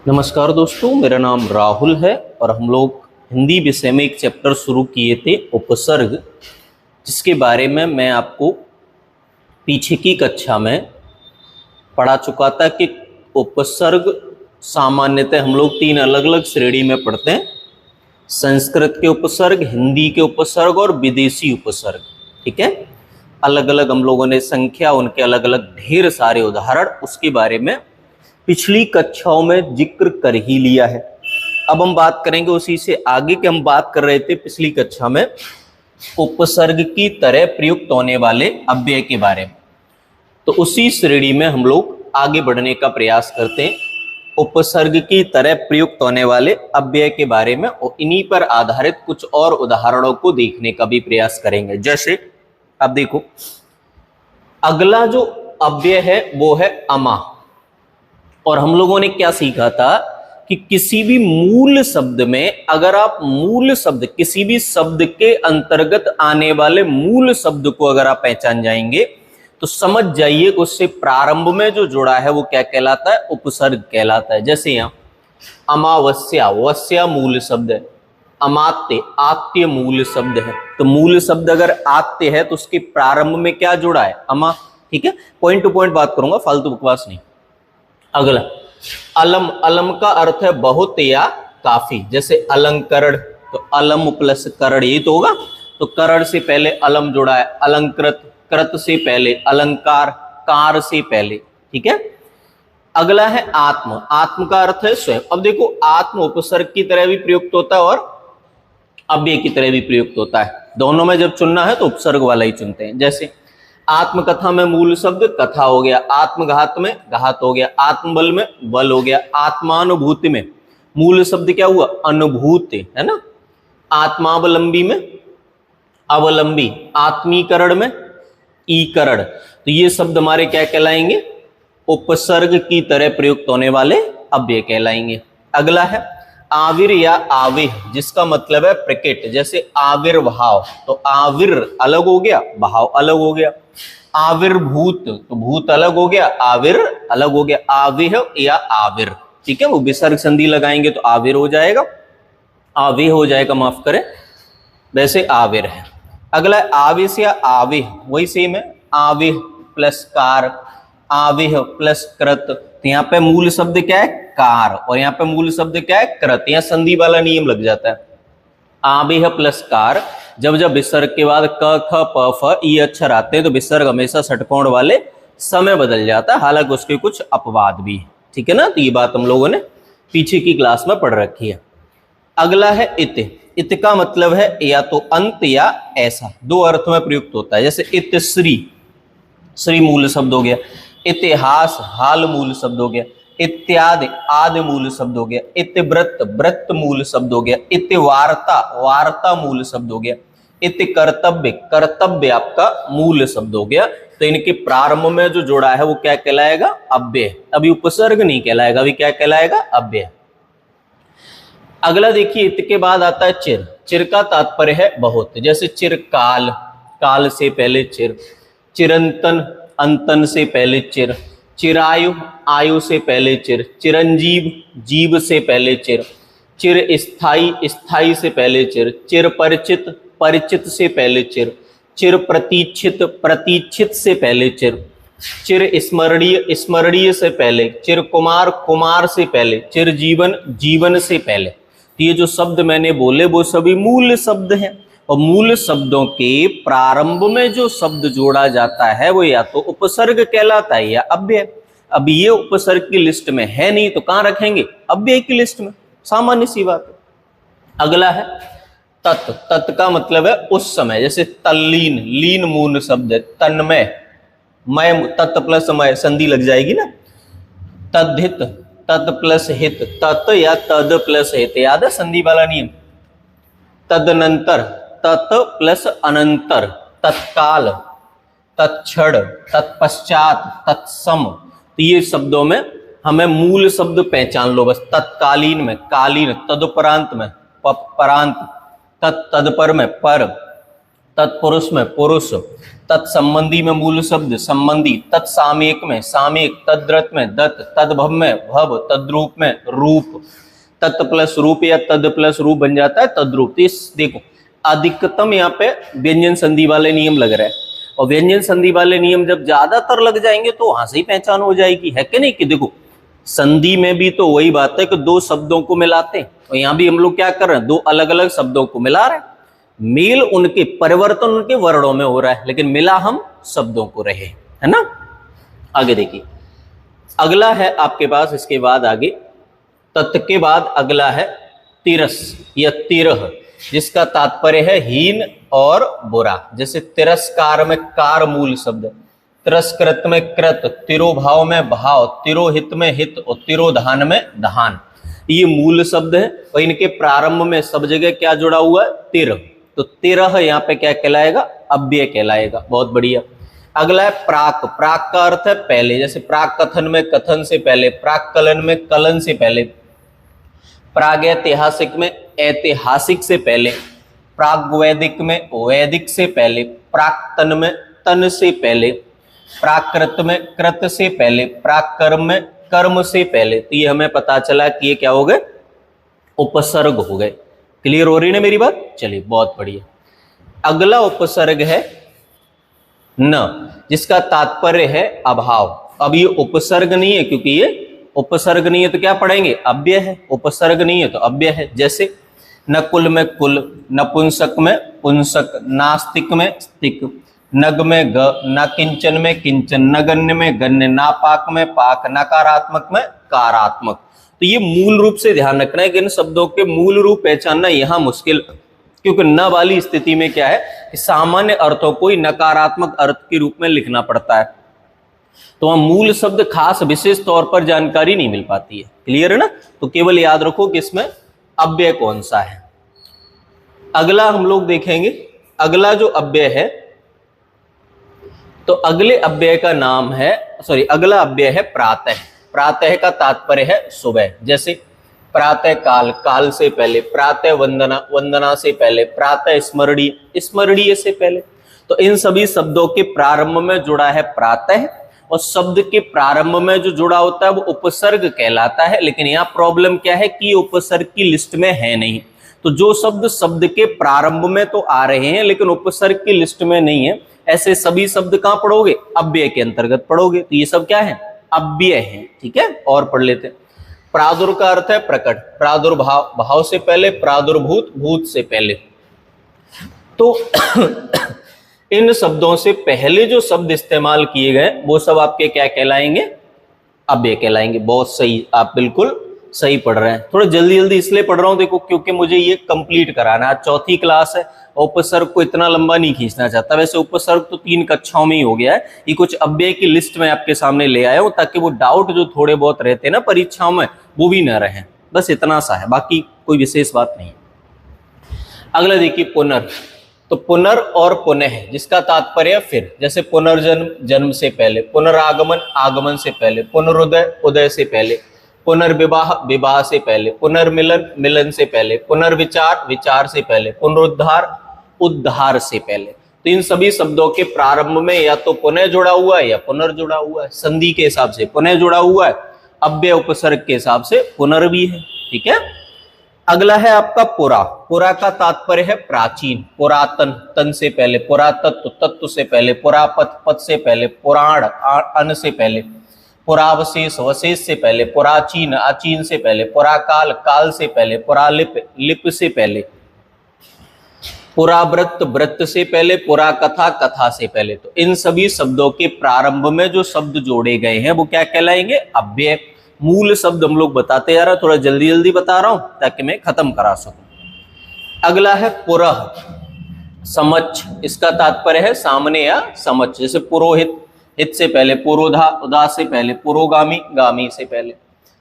नमस्कार दोस्तों, मेरा नाम राहुल है और हम लोग हिंदी विषय में एक चैप्टर शुरू किए थे उपसर्ग, जिसके बारे में मैं आपको पीछे की कक्षा में पढ़ा चुका था कि उपसर्ग सामान्यतः हम लोग 3 अलग अलग श्रेणी में पढ़ते हैं। संस्कृत के उपसर्ग, हिंदी के उपसर्ग और विदेशी उपसर्ग। ठीक है, अलग अलग हम लोगों ने संख्या, उनके अलग अलग ढेर सारे उदाहरण उसके बारे में पिछली कक्षाओं में जिक्र कर ही लिया है। अब हम बात करेंगे उसी से आगे के। हम बात कर रहे थे पिछली कक्षा में उपसर्ग की तरह प्रयुक्त होने वाले अव्यय के बारे में, तो उसी श्रेणी में हम लोग आगे बढ़ने का प्रयास करते हैं। उपसर्ग की तरह प्रयुक्त होने वाले अव्यय के बारे में और इन्हीं पर आधारित कुछ और उदाहरणों को देखने का भी प्रयास करेंगे। जैसे अब देखो, अगला जो अव्यय है वो है अमा। और हम लोगों ने क्या सीखा था कि किसी भी मूल शब्द में अगर आप मूल शब्द, किसी भी शब्द के अंतर्गत आने वाले मूल शब्द को अगर आप पहचान जाएंगे तो समझ जाइए उससे प्रारंभ में जो जुड़ा है वो क्या कहलाता है, उपसर्ग कहलाता है। जैसे यहाँ अमावस्या, वस्या मूल शब्द है। अमात्य, आत्य मूल शब्द है। तो मूल शब्द अगर आत्य है तो उसके प्रारंभ में क्या जुड़ा है, अमा। ठीक है, पॉइंट टू पॉइंट बात करूंगा, फालतू बकवास नहीं। अगला अलम, अलम का अर्थ है बहुत या काफी। जैसे अलंकरण, तो अलम प्लस करण ये तो होगा, तो करण से पहले अलम जुड़ा है। अलंकृत, कृत से पहले अलंकार, कार से पहले। ठीक है, अगला है आत्म। आत्म का अर्थ है स्वयं। अब देखो, आत्म उपसर्ग की तरह भी प्रयुक्त होता है और अव्यय की तरह भी प्रयुक्त होता है। दोनों में जब चुनना है तो उपसर्ग वाला ही चुनते हैं। जैसे आत्मकथा में मूल शब्द कथा हो गया, आत्मघात में घात हो गया, आत्मबल में बल हो गया, आत्मानुभूति में मूल शब्द क्या हुआ, अनुभूति, है ना। आत्मावलंबी में अवलंबी, आत्मीकरण में ईकरण। तो ये शब्द हमारे क्या कहलाएंगे, उपसर्ग की तरह प्रयुक्त होने वाले अव्यय कहलाएंगे। अगला है आविर या आविह, जिसका मतलब है प्रकट। जैसे आविर्भाव, तो आविर अलग हो गया, भाव अलग हो गया। आविर्भूत, तो भूत अलग हो गया, आविर अलग हो गया। आविह या आविर, ठीक है, वो विसर्ग संधि लगाएंगे तो आविर हो जाएगा, आविह हो जाएगा, माफ करें, वैसे आविर है। अगला है आविश या आविह, वही सेम है। आविह प्लस कार, आविह प्लस कृत। तो यहाँ पे मूल शब्द क्या है, कार, और यहाँ पे मूल शब्द क्या है, कृत। यहाँ संधि वाला नियम लग जाता है। आविह प्लस कार, जब जब विसर्ग के बाद क ख प फ ई अक्षर आते हैं तो विसर्ग हमेशा षटकोण वाले समय बदल जाता है, हालांकि उसके कुछ अपवाद भी है। ठीक है ना, तो ये बात हम लोगों ने पीछे की क्लास में पढ़ रखी है। अगला है इत। इत का मतलब है या तो अंत या ऐसा, दो अर्थ में प्रयुक्त होता है। जैसे इत श्री, श्री मूल शब्द हो गया। इतिहास, हाल मूल शब्द हो गया। इत्यादि, आदि मूल शब्द हो गया। इतिव्रत, व्रत मूल शब्द हो गया। इति वार्ता, वार्ता मूल शब्द हो गया। इति कर्तव्य, कर्तव्य आपका मूल शब्द हो गया। तो इनके प्रारंभ में जो जोड़ा है वो क्या कहलाएगा, अव्यय। अभी उपसर्ग नहीं कहलाएगा, अभी क्या कहलाएगा, अव्यय। अगला देखिए, इत के बाद आता है चिर। चिर का तात्पर्य है बहुत। जैसे चिरकाल, काल से पहले चिर। चिरंतन, अंतन से पहले चिर। चिरायु, आयु से पहले चिर। चिरंजीव, जीव से पहले चिर। चिर स्थाई, स्थाई से पहले चिर। चिर परिचित, परिचित से पहले चिर। चिर प्रतीक्षित, प्रतीक्षित से पहले चिर। चिर स्मरणीय, स्मरणीय से पहले। चिर कुमार, कुमार से पहले। चिर जीवन, जीवन से पहले। तो ये जो शब्द मैंने बोले वो सभी मूल शब्द हैं, और मूल शब्दों के प्रारंभ में जो शब्द जोड़ा जाता है वो या तो उपसर्ग कहलाता है या अव्यय। अब ये उपसर्ग की लिस्ट में है नहीं तो कहां रखेंगे, अव्यय की लिस्ट में, सामान्य सी बात है। अगला है तत्। तत् का मतलब है उस समय। जैसे तल्लीन, लीन मूल शब्द है। तन्मय, मय, तत् प्लस मय संधि लग जाएगी ना। तद्धित, तत् प्लस हित, तत् या तद प्लस हित, याद है संधि वाला नियम। तदनंतर, तत् प्लस अनंतर। तत्काल, तत्क्षण, तत्पश्चात, तत्सम। तो ये शब्दों में हमें मूल शब्द पहचान लो बस। तत्कालीन में कालीन, तदुपरांत में परांत, तत्तदपर में पर, तत्पुरुष में पुरुष, तत्संबंधी में मूल शब्द संबंधी, तत्सामयिक में सामयिक, तद्रत में दत्त, तद्भव में भव, तद्रूप में रूप, तत् प्लस रूप या तद प्लस रूप बन जाता है तद्रूप। तो इस देखो अधिकतम यहाँ पे व्यंजन संधि वाले नियम लग रहे हैं, और व्यंजन संधि वाले नियम जब ज्यादातर लग जाएंगे तो वहां से ही पहचान हो जाएगी, है कि नहीं। कि देखो संधि में भी तो वही बात है कि दो शब्दों को मिलाते हैं, और यहाँ भी हम लोग क्या कर रहे हैं, दो अलग अलग शब्दों को मिला रहे हैं। मेल उनके परिवर्तन उनके वर्णों में हो रहा है, लेकिन मिला हम शब्दों को रहे, है ना। आगे देखिए, अगला है आपके पास, इसके बाद आगे तत् के बाद अगला है तिरस या तिरह, जिसका तात्पर्य है हीन और बुरा। जैसे तिरस्कार में कार मूल शब्द, तिरस्कृत में कृत, तिरोभाव में भाव, तिरोहित में हित और तिरोधान में धान, ये मूल शब्द है। और इनके प्रारंभ में सब जगह क्या जुड़ा हुआ है, तिर। तो तिरह यहाँ पे क्या कहलाएगा, अव्यय कहलाएगा। बहुत बढ़िया। अगला है प्राक। प्राक का अर्थ है पहले, जैसे प्राक कथन में कथन से पहले, प्राक कलन में कलन से पहले, प्रागैतिहासिक में ऐतिहासिक से पहले, प्राग्वैदिक में वैदिक से पहले, प्राक्तन में तन से पहले, प्राकृत में कृत से पहले, प्राकर्म में कर्म से पहले। तो ये हमें पता चला कि ये क्या हो गए, उपसर्ग हो गए। क्लियर हो रही है मेरी बात। चलिए बहुत बढ़िया। अगला उपसर्ग है न, जिसका तात्पर्य है अभाव। अब ये उपसर्ग नहीं है, क्योंकि ये उपसर्ग नहीं है तो क्या पढ़ेंगे, अव्यय है। उपसर्ग नहीं है तो अव्यय है। जैसे नकुल में कुल, नपुंसक में पुंसक, नास्तिक में स्तिक, नग में ग, न किंचन में किंचन, नगण्य में गण्य, नापाक में पाक, नकारात्मक में कारात्मक। तो ये मूल रूप से ध्यान रखना है कि इन शब्दों के मूल रूप पहचानना यहाँ मुश्किल, क्योंकि न वाली स्थिति में क्या है कि सामान्य अर्थों को ही नकारात्मक अर्थ के रूप में लिखना पड़ता है, तो वहां मूल शब्द खास विशेष तौर पर जानकारी नहीं मिल पाती है। क्लियर है ना। तो केवल याद रखो कि इसमें अव्यय कौन सा है। अगला हम लोग देखेंगे, अगला जो अव्यय है, तो अगले अव्यय का नाम है, अगला अव्यय है प्रातः। प्रातः का तात्पर्य है सुबह। जैसे प्रातः काल, काल से पहले, प्रातः वंदना, वंदना से पहले, प्रातः स्मरणीय, स्मरणीय से पहले। तो इन सभी शब्दों के प्रारंभ में जुड़ा है प्रातः, और शब्द के प्रारंभ में जो जुड़ा होता है वो उपसर्ग कहलाता है। लेकिन यहाँ प्रॉब्लम क्या है कि उपसर्ग की लिस्ट में है नहीं। तो जो शब्द शब्द के प्रारंभ में तो आ रहे हैं लेकिन उपसर्ग की लिस्ट में नहीं है, ऐसे सभी शब्द कहाँ पढ़ोगे, अव्यय के अंतर्गत पढ़ोगे। तो ये सब क्या है, अव्यय है। ठीक है, और पढ़ लेते हैं। प्रादुर का अर्थ है प्रकट, प्रादुर्भाव, भाव से पहले, प्रादुर्भूत, भूत से पहले। तो इन शब्दों से पहले जो शब्द इस्तेमाल किए गए वो सब आपके क्या कहलाएंगे, अव्यय कहलाएंगे। बहुत सही, आप बिल्कुल सही पढ़ रहे हैं। थोड़ा जल्दी जल्दी इसलिए पढ़ रहा हूं देखो, क्योंकि मुझे ये कंप्लीट कराना है। आज चौथी क्लास है, उपसर्ग को इतना लंबा नहीं खींचना चाहता। वैसे उपसर्ग तो 3 कक्षाओं में ही हो गया है। ये कुछ अव्यय की लिस्ट में आपके सामने ले आया हूं ताकि वो डाउट जो थोड़े बहुत रहते हैं ना परीक्षाओं में, वो भी ना रहे। बस इतना सा है, बाकी कोई विशेष बात नहीं। अगला देखिए पुनर्। तो पुनर् और पुनः, जिसका तात्पर्य फिर। जैसे पुनर्जन्म, जन्म से पहले, पुनरागमन, आगमन से पहले, पुनरुदय, उदय से पहले, पुनर्विवाह, विवाह से पहले, पुनर्मिलन, मिलन से पहले, पुनर्विचार, विचार से पहले, पुनरुद्धार, उद्धार से पहले। तो इन सभी शब्दों के प्रारंभ में या तो पुनः जुड़ा हुआ है या पुनर्जुड़ा हुआ है। संधि के हिसाब से पुनः जुड़ा हुआ है, अव्यय उपसर्ग के हिसाब से पुनर् भी है। ठीक है। अगला है आपका पुरा। पुरा का तात्पर्य है प्राचीन, पुरातन, तन से पहले, पुरातत्व, तत्व से पहले, पुरापत, पद से पहले, पुराण, अन से पहले, पुरावशेष, वशेष से पहले, पुराचीन, अचीन से पहले, पुराकाल, काल से पहले, पुरालिप, लिप से पहले, पुराव्रत, व्रत से पहले, पुराकथा, कथा से पहले। तो इन सभी शब्दों के प्रारंभ में जो शब्द जोड़े गए हैं वो क्या कहलाएंगे, अव्यय। मूल शब्द हम लोग बताते जा रहे हैं, थोड़ा जल्दी जल्दी बता रहा हूं ताकि मैं खत्म करा सकूं। अगला है पुरः, समक्ष। इसका तात्पर्य है सामने या समक्ष। जैसे पुरोहित, हित से पहले, पुरोधा, उदा से पहले, पुरोगामी, गामी से पहले।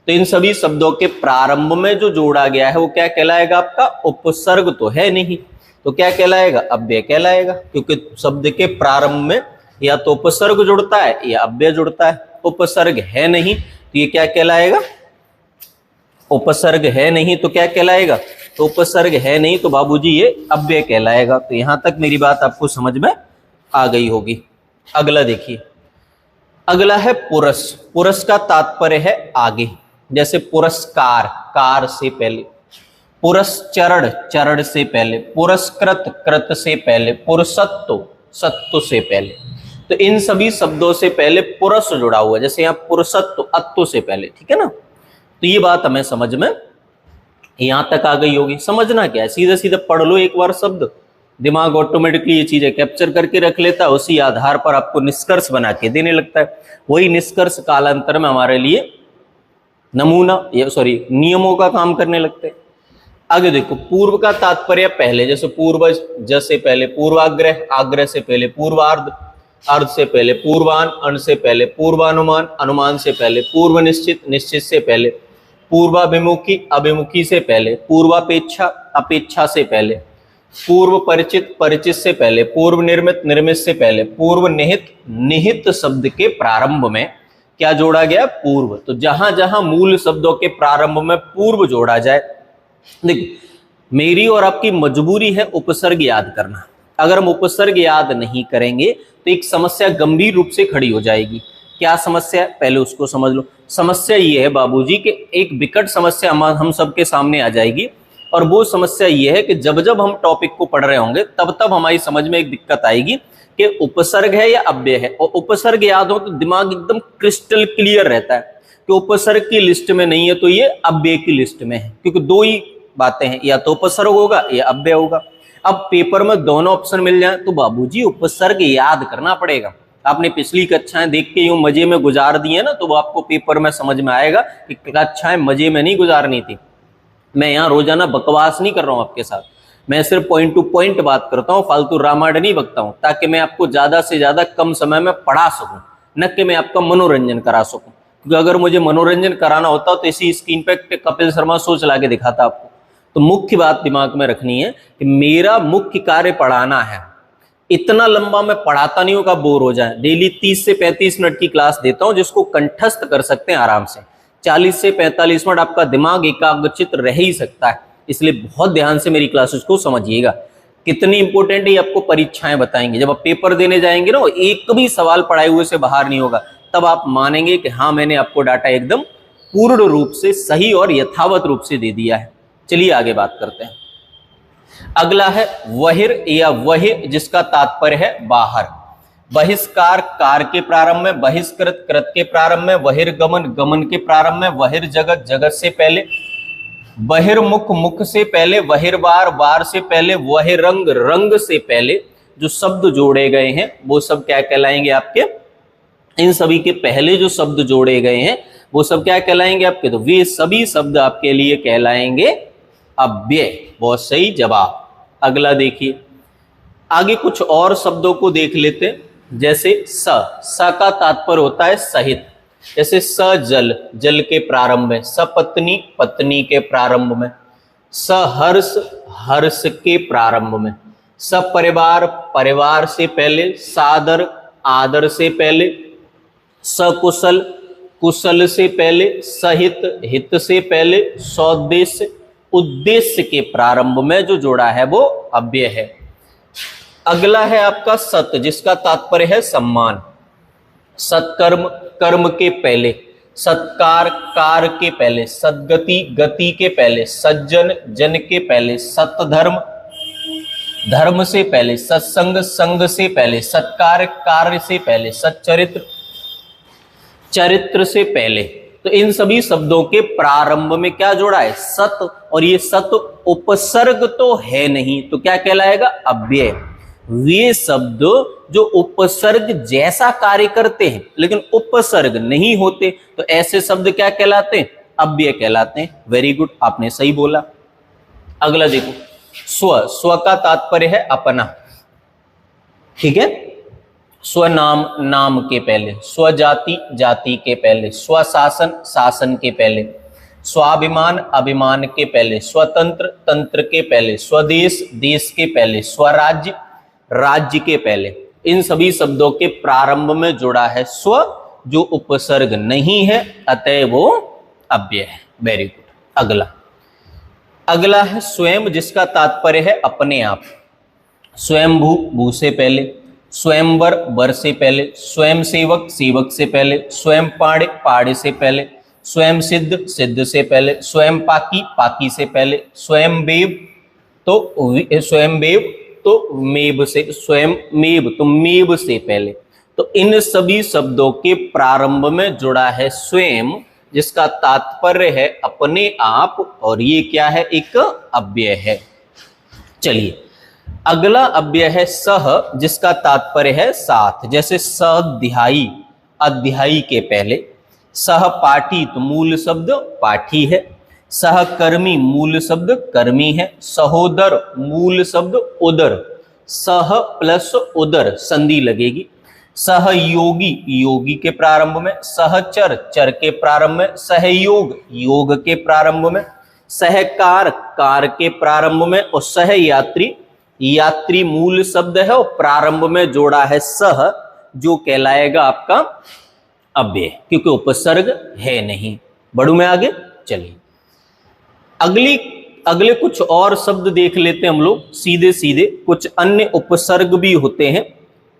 तो इन सभी शब्दों के प्रारंभ में जो जोड़ा गया है वो क्या कहलाएगा, आपका उपसर्ग तो है नहीं, तो क्या कहलाएगा, अव्यय कहलाएगा। क्योंकि शब्द के प्रारंभ में या तो उपसर्ग जुड़ता है या अव्यय जुड़ता है। उपसर्ग है नहीं तो ये क्या कहलाएगा, उपसर्ग है नहीं तो क्या कहलाएगा, तो उपसर्ग है नहीं तो बाबूजी ये अव्यय कहलाएगा। तो यहां तक मेरी बात आपको समझ में आ गई होगी। अगला देखिए, अगला है पुरस। पुरस का तात्पर्य है आगे, जैसे पुरस्कार कार से पहले, पुरस्चरण चरण से पहले, पुरस्कृत कृत से पहले, पुरसत्व सत्व से पहले। तो इन सभी शब्दों से पहले पुरस जुड़ा हुआ है, जैसे यहाँ पुरसत्व अत्व से पहले, ठीक है ना। तो ये बात हमें समझ में यहां तक आ गई होगी। समझना क्या है, सीधे सीधे पढ़ लो एक बार शब्द, दिमाग ऑटोमेटिकली ये चीजें कैप्चर करके रख लेता है, उसी आधार पर आपको निष्कर्ष बना के देने लगता है। वही निष्कर्ष कालांतर में हमारे लिए नमूना नियमों का काम करने लगते हैं। आगे देखो, पूर्व का तात्पर्य पहले, जैसे पूर्वज ज से पहले, पूर्वाग्रह आग्रह से पहले, पूर्वार्ध अर्ध से पहले, पूर्वान अन से पहले, पूर्वानुमान अनुमान से पहले, पूर्व निश्चित निश्चित से पहले, पूर्वाभिमुखी अभिमुखी से पहले, पूर्वापेक्षा अपेक्षा से पहले, पूर्व परिचित परिचित से पहले, पूर्व निर्मित निर्मित से पहले, पूर्व निहित निहित शब्द के प्रारंभ में क्या जोड़ा गया, पूर्व। तो जहां जहां मूल शब्दों के प्रारंभ में पूर्व जोड़ा जाए, देखिए मेरी और आपकी मजबूरी है उपसर्ग याद करना। अगर हम उपसर्ग याद नहीं करेंगे तो एक समस्या गंभीर रूप से खड़ी हो जाएगी। क्या समस्या है, पहले उसको समझ लो। समस्या ये है बाबूजी कि एक विकट समस्या हम सबके सामने आ जाएगी, और वो समस्या ये है कि जब जब हम टॉपिक को पढ़ रहे होंगे तब तब हमारी समझ में एक दिक्कत आएगी कि उपसर्ग है या अव्यय है। और उपसर्ग याद हो तो दिमाग एकदम क्रिस्टल क्लियर रहता है कि उपसर्ग की लिस्ट में नहीं है तो ये अव्यय की लिस्ट में है, क्योंकि दो ही बातें हैं, या तो उपसर्ग होगा या अव्यय होगा। अब पेपर में दोनों ऑप्शन मिल जाए तो बाबूजी उपसर्ग याद करना पड़ेगा। आपने पिछली कक्षाएं देख के यूं मजे में गुजार दी है ना, तो वो आपको पेपर में समझ में आएगा कि कक्षाएं मजे में नहीं गुजारनी थी। मैं यहाँ रोजाना बकवास नहीं कर रहा हूँ आपके साथ, मैं सिर्फ पॉइंट टू पॉइंट बात करता हूँ, फालतू रामायण नहीं बकता हूँ, ताकि मैं आपको ज्यादा से ज्यादा कम समय में पढ़ा सकूं, न कि मैं आपका मनोरंजन करा सकूं। क्योंकि अगर मुझे मनोरंजन कराना होता तो इसी स्क्रीन पे कपिल शर्मा शो चला के दिखाता आपको। तो मुख्य बात दिमाग में रखनी है कि मेरा मुख्य कार्य पढ़ाना है। इतना लंबा मैं पढ़ाता नहीं हूं कि आप बोर हो जाए। डेली 30 से 35 मिनट की क्लास देता हूं जिसको कंठस्थ कर सकते हैं आराम से। 40 से 45 मिनट आपका दिमाग एकाग्रचित रह ही सकता है, इसलिए बहुत ध्यान से मेरी क्लासेस को समझिएगा। कितनी इंपॉर्टेंट है आपको परीक्षाएं बताएंगे। जब आप पेपर देने जाएंगे ना, एक भी सवाल पढ़ाए हुए से बाहर नहीं होगा, तब आप मानेंगे कि हाँ मैंने आपको डाटा एकदम पूर्ण रूप से सही और यथावत रूप से दे दिया है। चलिए आगे बात करते हैं। अगला है वहिर या वहिर, जिसका तात्पर्य है बाहर। बहिष्कार कार के प्रारंभ में, बहिष्कृत कृत के प्रारंभ में, बहिर्गमन गमन के प्रारंभ में, बहिर्जगत जगत से पहले, बहिर्मुख मुख से पहले, बहिर्वार वार से पहले, बहिरंग रंग से पहले जो शब्द जोड़े गए हैं वो सब क्या कहलाएंगे आपके, इन सभी के पहले जो शब्द जोड़े गए हैं वो सब क्या कहलाएंगे आपके, तो वे सभी शब्द आपके लिए कहलाएंगे अव्यय। बहुत सही जवाब। अगला देखिए, आगे कुछ और शब्दों को देख लेते हैं। जैसे स का तात्पर्य होता है सहित, जैसे सजल जल के प्रारंभ में, सपत्नी पत्नी के प्रारंभ में, सहर्ष हर्ष के प्रारंभ में, सपरिवार परिवार से पहले, सादर आदर से पहले, सकुशल कुशल से पहले, सहित हित से पहले, सौदेश्य उद्देश्य के प्रारंभ में जो जोड़ा है वो अव्यय है। अगला है आपका सत, जिसका तात्पर्य है सम्मान। सत्कर्म कर्म के पहले, सत्कार कार के पहले, सद्गति गति के पहले, सज्जन जन के पहले, सतधर्म धर्म से पहले, सत्संग संग से पहले, सत्कार कार्य से पहले, सच्चरित्र चरित्र से पहले। तो इन सभी शब्दों के प्रारंभ में क्या जोड़ा है, सत, और ये सत उपसर्ग तो है नहीं तो क्या कहलाएगा, अव्यय। वे शब्द जो उपसर्ग जैसा कार्य करते हैं लेकिन उपसर्ग नहीं होते तो ऐसे शब्द क्या कहलाते हैं, अव्यय कहलाते हैं। वेरी गुड, आपने सही बोला। अगला देखो, स्व। स्व का तात्पर्य है अपना, ठीक है। स्वनाम नाम के पहले, स्वजाति जाति के पहले, स्वशासन शासन के पहले, स्वाभिमान अभिमान के पहले, स्वतंत्र तंत्र के पहले, स्वदेश देश के पहले, स्वराज्य राज्य के पहले। इन सभी शब्दों के प्रारंभ में जुड़ा है स्व, जो उपसर्ग नहीं है, अतः वो अव्यय है। Very good. अगला, अगला है स्वयं, जिसका तात्पर्य है अपने आप। स्वयंभू, भू से पहले, स्वयंवर, वर से पहले, स्वयं सेवक, सेवक से पहले, स्वयं पाड़े, पाड़े से पहले, स्वयं सिद्ध, सिद्ध से पहले, स्वयं पाकी, पाकी से पहले, स्वयं बेव स्वयं बेव तो मेव से, स्वयं मेव तो मेव से पहले। तो इन सभी शब्दों के प्रारंभ में जुड़ा है स्वयं, जिसका तात्पर्य है अपने आप, और ये क्या है, एक अव्यय है। चलिए अगला अव्यय है सह, जिसका तात्पर्य है साथ। जैसे स्वाध्यायी, अध्यायी के पहले, सहपाठी तो मूल शब्द पाठी है, सहकर्मी मूल शब्द कर्मी है, सहोदर मूल शब्द उदर, सह प्लस उदर संधि लगेगी, सहयोगी योगी के प्रारंभ में, सहचर चर के प्रारंभ में, सहयोग योग के प्रारंभ में, सहकार कार के प्रारंभ में, और सहयात्री यात्री मूल शब्द है और प्रारंभ में जोड़ा है सह, जो कहलाएगा आपका अव्यय, क्योंकि उपसर्ग है नहीं। बढ़ू में आगे, चलिए अगले कुछ और शब्द देख लेते हैं हम लोग सीधे सीधे। कुछ अन्य उपसर्ग भी होते हैं,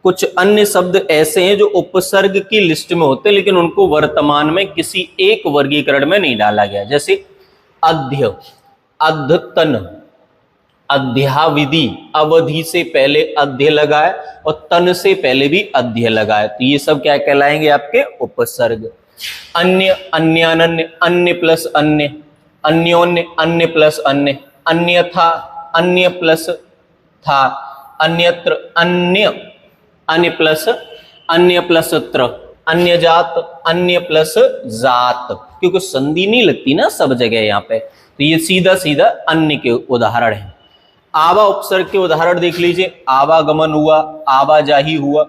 कुछ अन्य शब्द ऐसे हैं जो उपसर्ग की लिस्ट में होते हैं, लेकिन उनको वर्तमान में किसी एक वर्गीकरण में नहीं डाला गया। जैसे अध्य, अध्यतन, अध्याविधि, अवधि से पहले अध्य लगाए और तन से पहले भी अध्य लगाए, तो ये सब क्या कहलाएंगे, आपके उपसर्ग। अन्य, अन्यान्य, अन्य प्लस अन्य, अन्योन्य, अन्य प्लस अन्य, अन्यथा, अन्य प्लस था, अन्यत्र, अन्य, अन्य प्लस त्र, अन्य जात, अन्य प्लस जात, क्योंकि संधि नहीं लगती ना सब जगह यहाँ पे, तो ये सीधा सीधा अन्य के उदाहरण है। आवा उपसर्ग के उदाहरण देख लीजिए, आवागमन हुआ, आवाजाही हुआ,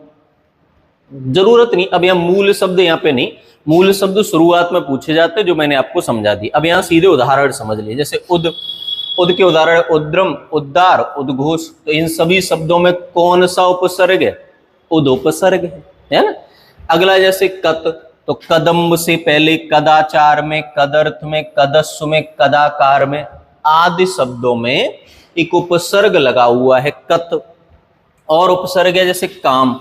जरूरत नहीं अब यहाँ मूल शब्द यहाँ पे नहीं, मूल शब्द शुरुआत में पूछे जाते हैं जो मैंने आपको समझा दी। अब यहाँ सीधे उदाहरण समझ लीजिए। जैसे उद, उद के उदाहरण उद्रम, उद्धार, उद्घोष, तो इन सभी शब्दों में कौन सा उपसर्ग है, उद उपसर्ग है ना। अगला जैसे कत, तो कदम्ब से पहले कदाचार में, कदर्थ में, कदस्व में, कदाकार में आदि शब्दों में एक उपसर्ग लगा हुआ है कत। और उपसर्ग है जैसे काम,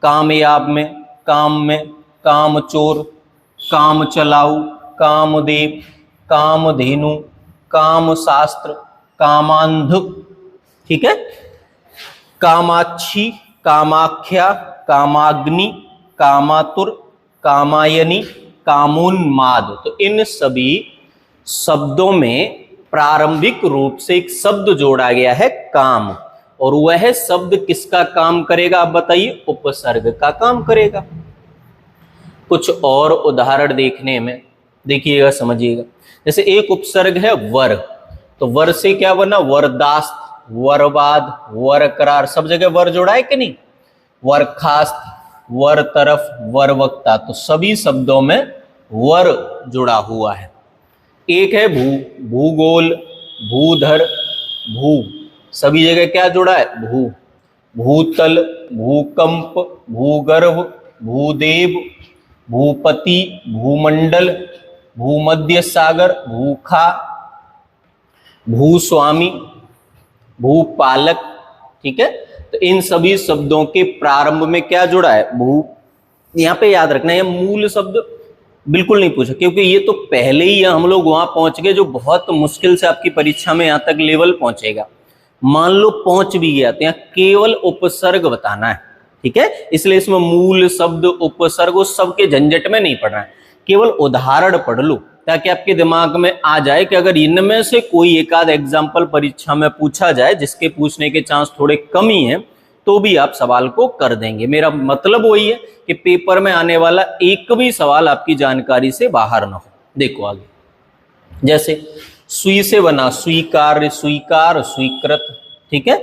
कामयाब में, काम में, कामचोर, काम चलाऊ, कामदेव, कामधेनु, काम शास्त्र, कामांधुक, ठीक है, कामाक्षी, कामाख्या, कामाग्नि, कामातुर, कामायनी, कामोन्माद। तो इन सभी शब्दों में प्रारंभिक रूप से एक शब्द जोड़ा गया है काम, और वह शब्द किसका काम करेगा आप बताइए, उपसर्ग का काम करेगा। कुछ और उदाहरण देखने में देखिएगा, समझिएगा। जैसे एक उपसर्ग है वर, तो वर से क्या बना, वरदास्त, वरवाद, वर करार, सब जगह वर जोड़ा है कि नहीं, वरखास्त, वर तरफ, वर वक्ता, तो सभी शब्दों में वर जुड़ा हुआ है। एक है भू, भूगोल, भूधर, भू, सभी जगह क्या जुड़ा है, भू, भूतल, भूकंप, भूगर्भ, भूदेव, भूपति, भूमंडल, भूमध्य सागर, भूखा, भूस्वामी, भूपालक, ठीक है। तो इन सभी शब्दों के प्रारंभ में क्या जुड़ा है, भू। यहाँ पे याद रखना है मूल शब्द बिल्कुल नहीं पूछा, क्योंकि ये तो पहले ही हम लोग वहां पहुंच गए जो बहुत मुश्किल से आपकी परीक्षा में यहाँ तक लेवल पहुंचेगा। मान लो पहुंच भी गया तो यहाँ केवल उपसर्ग बताना है, ठीक है। इसलिए इसमें मूल शब्द, उपसर्ग, उस सबके झंझट में नहीं पढ़ना है, केवल उदाहरण पढ़ लो ताकि आपके दिमाग में आ जाए कि अगर इनमें से कोई एक आध एग्जाम्पल परीक्षा में पूछा जाए जिसके पूछने के चांस थोड़े कम ही हैं, तो भी आप सवाल को कर देंगे। मेरा मतलब वही है कि पेपर में आने वाला एक भी सवाल आपकी जानकारी से बाहर ना हो। देखो आगे, जैसे सुई से बना स्वीकार्य, स्वीकार, स्वीकृत, ठीक है।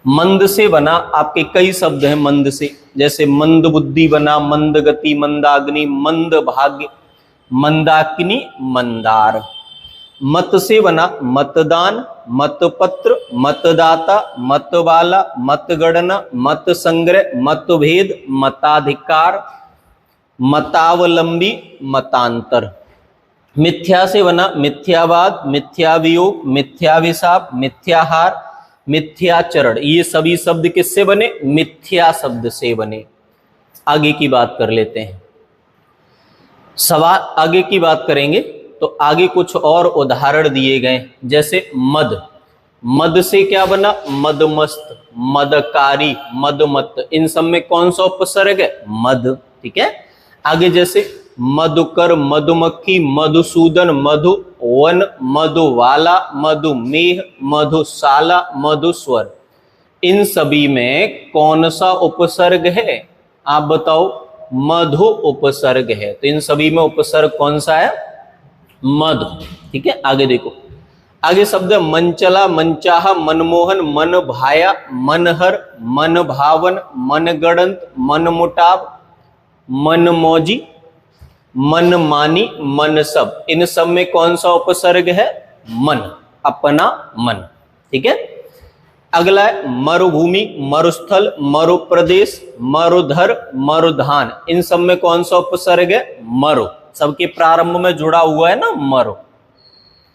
मंद से बना आपके कई शब्द हैं मंद से, जैसे मंद बुद्धि बना मंद गति, मंदाग्नि, मंद भाग्य, मंदाकिनी, मंदार। मत से बना मतदान, मतपत्र, मतदाता, मतवाला, मतगणना, मत संग्रह, मतभेद, मताधिकार, मतावलंबी, मतांतर। मिथ्या से बना मिथ्यावाद, मिथ्यावियोग, मिथ्याभिशाप, मिथ्याहार, मिथ्याचरण। ये सभी शब्द किससे बने? मिथ्या शब्द से बने। आगे की बात कर लेते हैं। सवाल आगे की बात करेंगे तो आगे कुछ और उदाहरण दिए गए, जैसे मद। मद से क्या बना? मदमस्त, मदकारी, मदमत। इन सब में कौन सा उपसर्ग है? मद। ठीक है। आगे जैसे मधुकर, मधुमक्खी, मधुसूदन, मधुवन, मधुवाला, मधुमेह, मधुशाला, मधुस्वर। इन सभी में कौन सा उपसर्ग है? आप बताओ। मधु उपसर्ग है। तो इन सभी में उपसर्ग कौन सा है? मधु। ठीक है। आगे देखो, आगे शब्द है मनचला, मनचाहा, मनमोहन, मन भाया, मनहर, मन भावन, मनगढ़ंत, मनमुटाव, मनमौजी, मनमानी, मन सब। इन सब में कौन सा उपसर्ग है? मन, अपना मन। ठीक है। अगला है मरुभूमि, मरुस्थल, मरुप्रदेश, मरुधर, मरुधान। इन सब में कौन सा उपसर्ग है? मरु। सबके प्रारंभ में जुड़ा हुआ है ना मरु,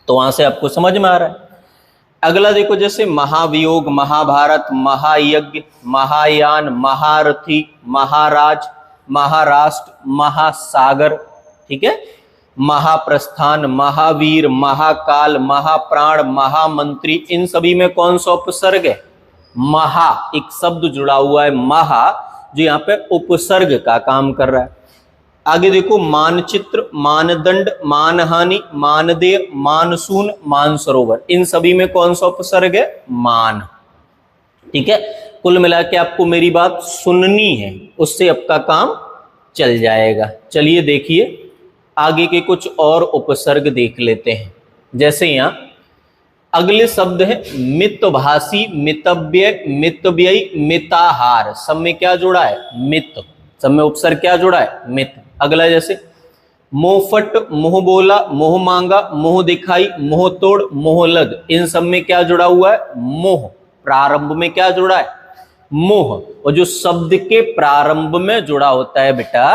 तो वहां से आपको समझ में आ रहा है। अगला देखो, जैसे महावियोग, महाभारत, महायज्ञ, महायान, महारथी, महाराज, महाराष्ट्र, महासागर। ठीक है। महाप्रस्थान, महावीर, महाकाल, महाप्राण, महामंत्री। इन सभी में कौन सा उपसर्ग है? महा। एक शब्द जुड़ा हुआ है महा, जो यहाँ पे उपसर्ग का काम कर रहा है। आगे देखो, मानचित्र, मानदंड, मानहानि, मानदेय, मानसून, मानसरोवर। इन सभी में कौन सा उपसर्ग है? मान। ठीक है। कुल मिला के आपको मेरी बात सुननी है, उससे आपका काम चल जाएगा। चलिए देखिए, आगे के कुछ और उपसर्ग देख लेते हैं। जैसे यहां अगले शब्द है मितभाषी, मितव्यय, मितव्ययी, मिताहार। सब में क्या जुड़ा है? मित। सब में उपसर्ग क्या जुड़ा है? मित। अगला जैसे मोहफट, मोह बोला, मोह मांगा, मोह दिखाई, मोह तोड़, मोह लग। इन सब में क्या जुड़ा हुआ है? मोह। प्रारंभ में क्या जुड़ा है? मोह। और जो शब्द के प्रारंभ में जुड़ा होता है बेटा,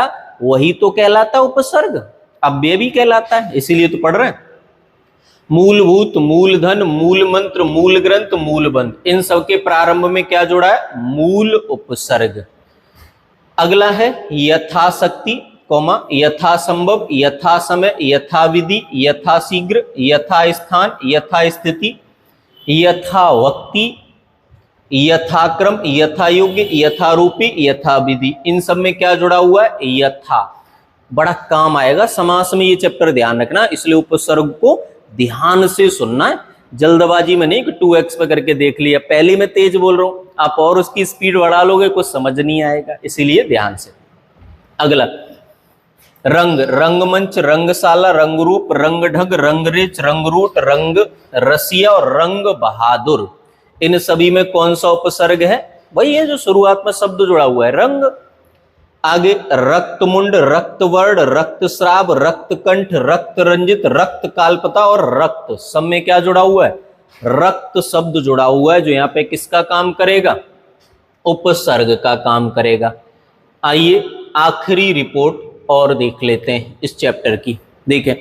वही तो कहलाता है उपसर्ग, अव्यय भी कहलाता है, इसीलिए तो पढ़ रहे हैं। मूलभूत, मूलधन, मूल मंत्र, मूल ग्रंथ, मूलबंध। इन सब के प्रारंभ में क्या जुड़ा है? मूल उपसर्ग। अगला है यथाशक्ति, कौमा, यथासंभव, यथा समय, यथाविधि, यथाशीघ्र, यथास्थान, यथास्थिति, यथावक्ति, यथाक्रम, यथायोग्य, यथारूपी, यथाविधि। इन सब में क्या जुड़ा हुआ है? यथा। बड़ा काम आएगा समास में, ये चैप्टर ध्यान रखना, इसलिए उपसर्ग को ध्यान से सुनना है, जल्दबाजी में नहीं कि 2x पे करके देख लिया। पहले मैं तेज बोल रहा हूं, आप और उसकी स्पीड बढ़ा लोगे, कुछ समझ नहीं आएगा, इसीलिए ध्यान से। अगला रंग, रंगमंच, रंगशाला, रंगरूप, रंगढंग, रंगरेच, रंगरूट, रंग रसिया और रंग बहादुर। इन सभी में कौन सा उपसर्ग है? वही है जो शुरुआत में शब्द जुड़ा हुआ है, रंग। आगे रक्तमुंड, रक्तवर्ण, रक्तस्राव, रक्तकंठ, रक्त रंजित, रक्त कालपता और रक्त। सब में क्या जुड़ा हुआ है? रक्त शब्द जुड़ा हुआ है, जो यहाँ पे किसका काम करेगा? उपसर्ग का काम करेगा। आइए आखिरी रिपोर्ट और देख लेते हैं इस चैप्टर की। देखें,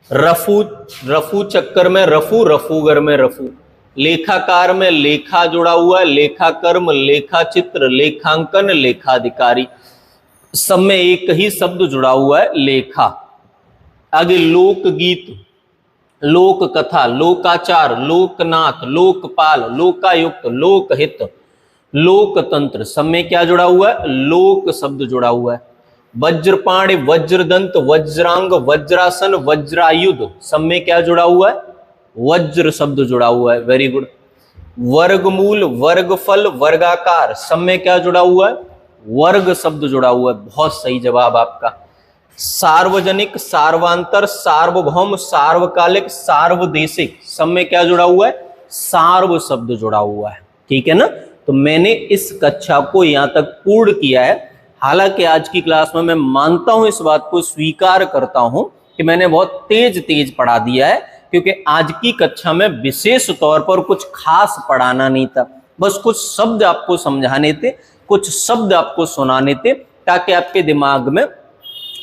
रफू, रफू चक्कर में रफू, रफूगर में रफू। लेखाकार में लेखा जुड़ा हुआ है, लेखाकर्म, लेखा चित्र, लेखांकन, लेखाधिकारी। सब में एक ही शब्द जुड़ा हुआ है, लेखा। आगे लोकगीत, लोक कथा, लोकाचार, लोकनाथ, लोकपाल, लोकायुक्त, लोकहित, लोकतंत्र। सब में क्या जुड़ा हुआ है? लोक शब्द जुड़ा हुआ है। वज्रपाणि, वज्रदंत, वज्रांग, वज्रासन, वज्रायुध। सब में क्या जुड़ा हुआ है? वज्र शब्द जुड़ा हुआ है। Very good. वर्गमूल, वर्गफल, वर्गाकार। सब में क्या जुड़ा हुआ है? वर्ग शब्द जुड़ा हुआ है। बहुत सही जवाब आपका। सार्वजनिक, सार्वांतर, सार्वभौम, सार्वकालिक, सार्वदेशिक। सब में क्या जुड़ा हुआ है? सार्व शब्द जुड़ा हुआ है। ठीक है ना? तो मैंने इस कक्षा को यहां तक पूर्ण किया है। हालांकि आज की क्लास में मैं मानता हूं, इस बात को स्वीकार करता हूं कि मैंने बहुत तेज पढ़ा दिया है, क्योंकि आज की कक्षा में विशेष तौर पर कुछ खास पढ़ाना नहीं था, बस कुछ शब्द आपको समझाने थे, कुछ शब्द आपको सुनाने थे, ताकि आपके दिमाग में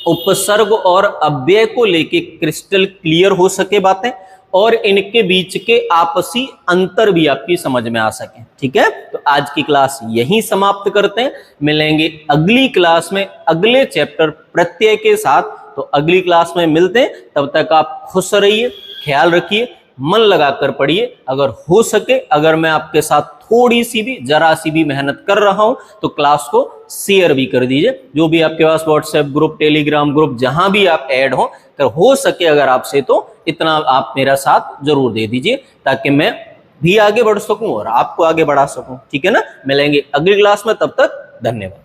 उपसर्ग और अव्यय को लेके क्रिस्टल क्लियर हो सके बातें, और इनके बीच के आपसी अंतर भी आपकी समझ में आ सके। ठीक है, तो आज की क्लास यहीं समाप्त करते हैं। मिलेंगे अगली क्लास में अगले चैप्टर प्रत्यय के साथ। तो अगली क्लास में मिलते हैं, तब तक आप खुश रहिए, ख्याल रखिए, मन लगाकर पढ़िए। अगर हो सके, अगर मैं आपके साथ थोड़ी सी भी, जरा सी भी मेहनत कर रहा हूं तो क्लास को शेयर भी कर दीजिए। जो भी आपके पास व्हाट्सएप ग्रुप, टेलीग्राम ग्रुप, जहां भी आप ऐड हो सके अगर आपसे, तो इतना आप मेरा साथ जरूर दे दीजिए, ताकि मैं भी आगे बढ़ सकूं और आपको आगे बढ़ा सकूं। ठीक है ना, मिलेंगे अगली क्लास में, तब तक धन्यवाद।